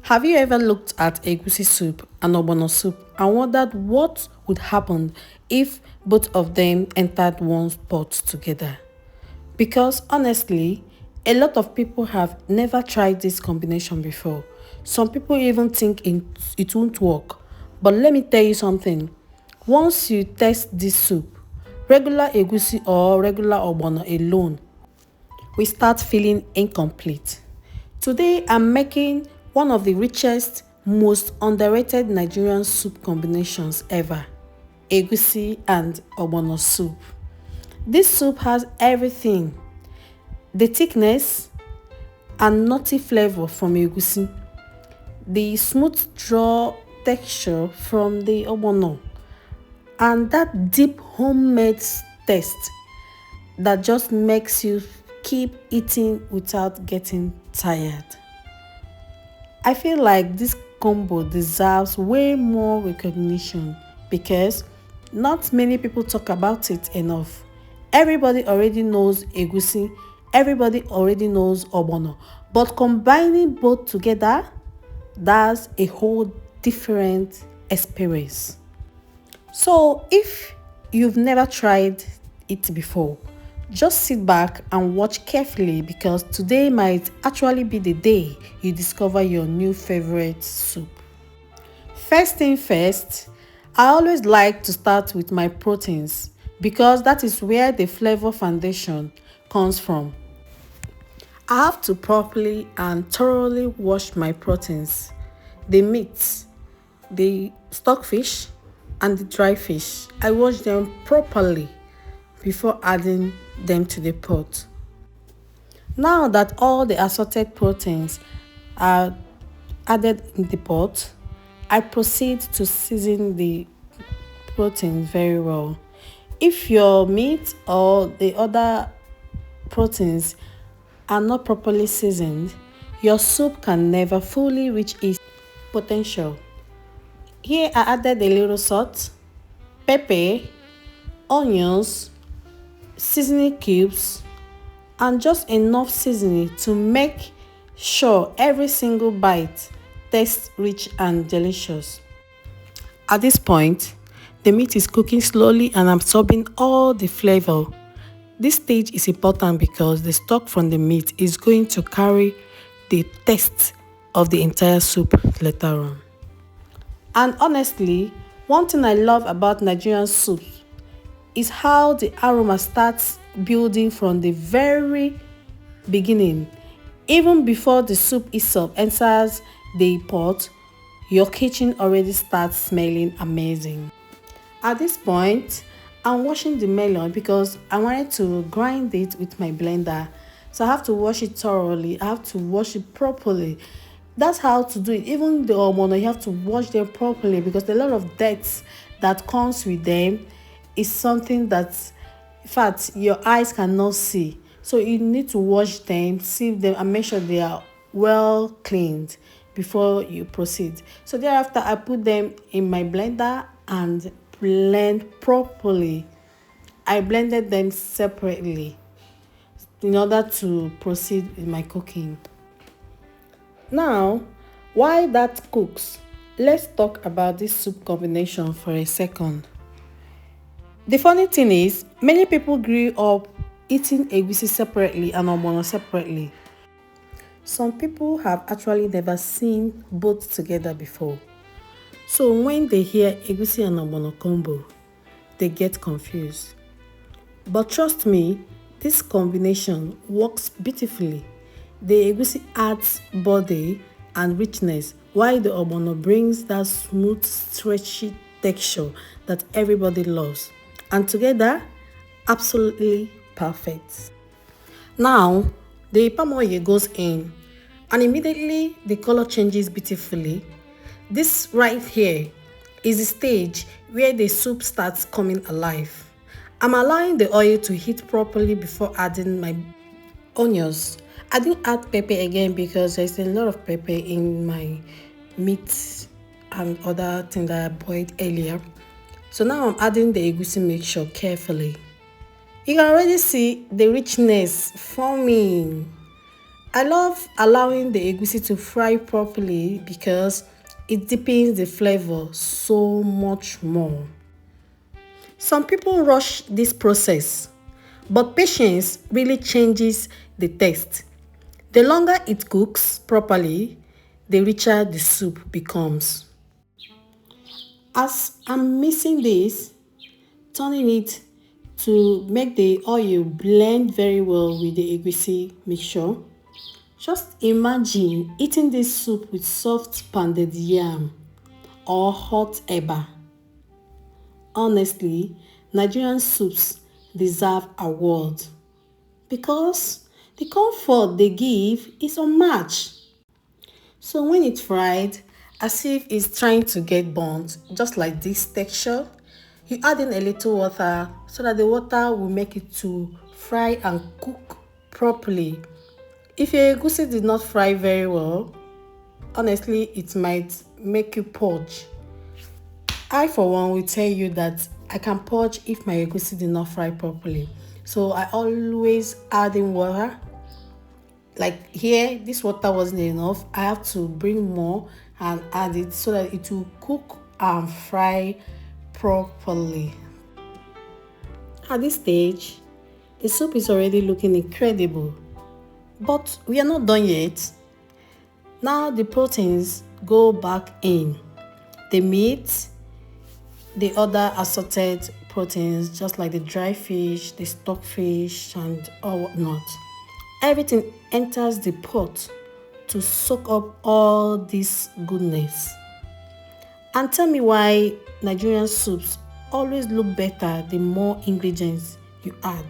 Have you ever looked at egusi soup and ogbono soup and wondered what would happen if both of them entered one pot together? Because honestly, a lot of people have never tried this combination before. Some people even think it won't work. But let me tell you something. Once you test this soup, regular egusi or regular ogbono alone, we start feeling incomplete. Today, I'm making one of the richest, most underrated Nigerian soup combinations ever, egusi and ogbono soup. This soup has everything: the thickness and nutty flavor from egusi, the smooth draw texture from the ogbono, and that deep homemade taste that just makes you keep eating without getting tired. I feel like this combo deserves way more recognition because not many people talk about it enough. Everybody already knows egusi, everybody already knows ogbono, but combining both together, that's a whole different experience. So, if you've never tried it before, just sit back and watch carefully because today might actually be the day you discover your new favorite soup. First thing first, I always like to start with my proteins because that is where the flavor foundation comes from. I have to properly and thoroughly wash my proteins, the meat, the stockfish, and the dry fish. I wash them properly before adding them to the pot. Now that all the assorted proteins are added in the pot, I proceed to season the protein very well. If your meat or the other proteins are not properly seasoned, your soup can never fully reach its potential. Here I added a little salt, pepper, onions, seasoning cubes, and just enough seasoning to make sure every single bite tastes rich and delicious. At this point, the meat is cooking slowly and absorbing all the flavor. This stage is important because the stock from the meat is going to carry the taste of the entire soup later on. And honestly, one thing I love about Nigerian soup is how the aroma starts building from the very beginning. Even before the soup itself enters the pot, your kitchen already starts smelling amazing. At this point, I'm washing the melon because I wanted to grind it with my blender. So I have to wash it thoroughly. I have to wash it properly. That's how to do it. Even the ogbono, you have to wash them properly because a lot of dirt that comes with them is something that, in fact, your eyes cannot see. So you need to wash them, sieve them, and make sure they are well cleaned before you proceed. So thereafter, I put them in my blender and blend properly. I blended them separately in order to proceed with my cooking. Now, while that cooks, let's talk about this soup combination for a second. The funny thing is, many people grew up eating egusi separately and ogbono separately. Some people have actually never seen both together before. So when they hear egusi and ogbono combo, they get confused. But trust me, this combination works beautifully. The egusi adds body and richness, while the ogbono brings that smooth, stretchy texture that everybody loves. And together, absolutely perfect. Now, the palm oil goes in, and immediately the color changes beautifully. This right here is the stage where the soup starts coming alive. I'm allowing the oil to heat properly before adding my onions. I didn't add pepper again because there's a lot of pepper in my meat and other things that I boiled earlier. So now I'm adding the egusi mixture carefully. You can already see the richness forming. I love allowing the egusi to fry properly because it deepens the flavor so much more. Some people rush this process, but patience really changes the taste. The longer it cooks properly, the richer the soup becomes. As I'm mixing this, turning it to make the oil blend very well with the egusi mixture. Just imagine eating this soup with soft pounded yam or hot eba. Honestly, Nigerian soups deserve awards because the comfort they give is unmatched. So when it's fried, as if it's trying to get burnt, just like this texture, you add in a little water so that the water will make it to fry and cook properly. If your egusi did not fry very well, honestly, it might make you purge. I, for one, will tell you that I can purge if my egusi did not fry properly. So I always add in water. Like here, this water wasn't enough. I have to bring more and add it so that it will cook and fry properly. At this stage, the soup is already looking incredible. But we are not done yet. Now the proteins go back in. The meat, the other assorted proteins, just like the dry fish, the stockfish, and all whatnot. Everything enters the pot to soak up all this goodness. And tell me why Nigerian soups always look better the more ingredients you add.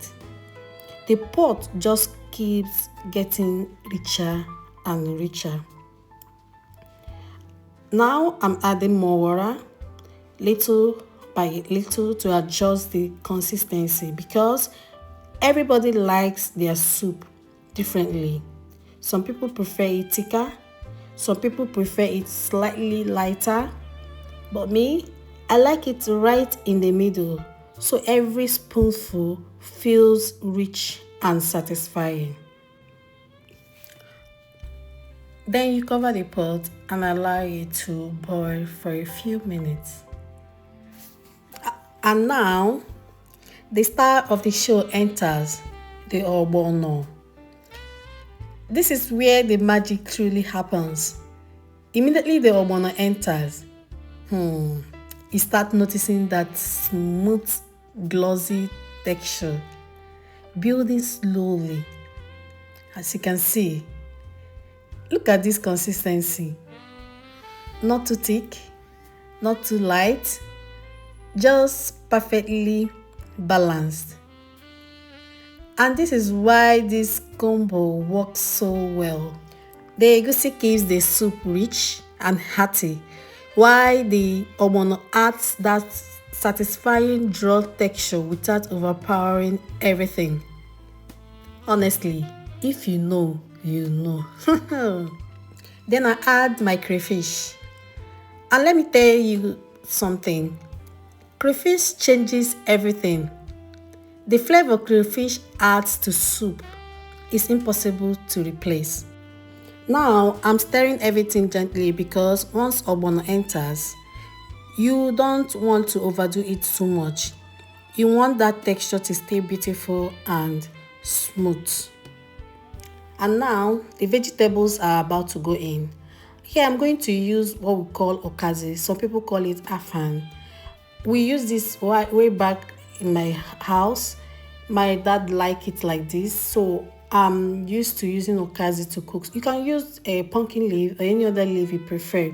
The pot just keeps getting richer and richer. Now I'm adding more water, little by little, to adjust the consistency because everybody likes their soup differently. Some people prefer it thicker, some people prefer it slightly lighter, but me, I like it right in the middle so every spoonful feels rich and satisfying. Then you cover the pot and allow it to boil for a few minutes. And now, the star of the show enters, the ogbono. This is where the magic truly happens. Immediately the ogbono enters, you start noticing that smooth, glossy texture building slowly. As you can see, look at this consistency. Not too thick, not too light, just perfectly balanced. And this is why this combo works so well. The egusi keeps the soup rich and hearty, while the ogbono adds that satisfying draw texture without overpowering everything. Honestly, if you know, you know. Then I add my crayfish. And let me tell you something. Crayfish changes everything. The flavor crayfish adds to soup is impossible to replace. Now I'm stirring everything gently because once ogbono enters, you don't want to overdo it too much. You want that texture to stay beautiful and smooth. And now the vegetables are about to go in. Here I'm going to use what we call okazi. Some people call it afan. We use this way back in my house. My dad liked it like this, so I'm used to using okazi to cook. You can use a pumpkin leaf or any other leaf you prefer.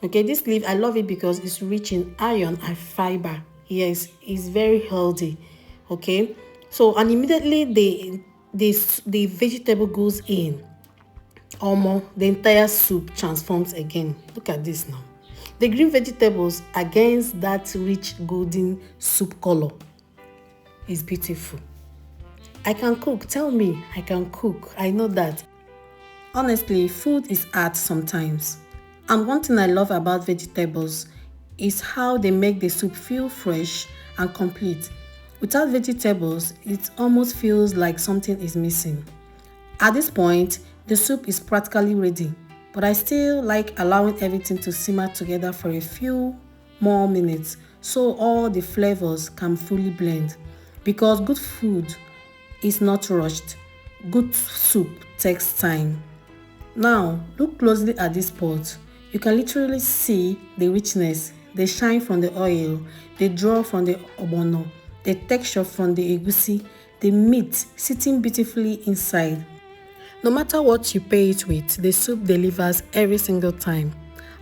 Okay, this leaf, I love it because it's rich in iron and fiber. Yes, it's very healthy. Okay, so and immediately the vegetable goes in. Almost the entire soup transforms again. Look at this now. The green vegetables against that rich golden soup color is beautiful. I can cook. Tell me, I can cook. I know that. Honestly, food is art sometimes. And one thing I love about vegetables is how they make the soup feel fresh and complete. Without vegetables, it almost feels like something is missing. At this point, The soup is practically ready, but I still like allowing everything to simmer together for a few more minutes so all the flavors can fully blend. Because good food is not rushed, good soup takes time. Now, look closely at this pot. You can literally see the richness, the shine from the oil, the draw from the ogbono, the texture from the egusi, the meat sitting beautifully inside. No matter what you pair it with, the soup delivers every single time.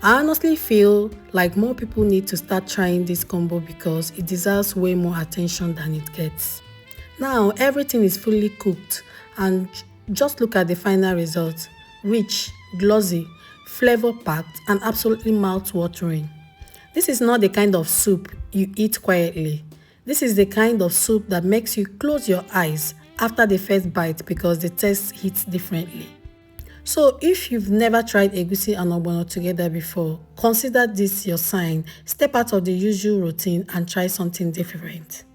I honestly feel like more people need to start trying this combo because it deserves way more attention than it gets. Now everything is fully cooked and just look at the final result. Rich, glossy, flavor packed and absolutely mouth-watering. This is not the kind of soup you eat quietly. This is the kind of soup that makes you close your eyes after the first bite because the taste hits differently. So if you've never tried egusi and ogbono together before, consider this your sign. Step out of the usual routine and try something different.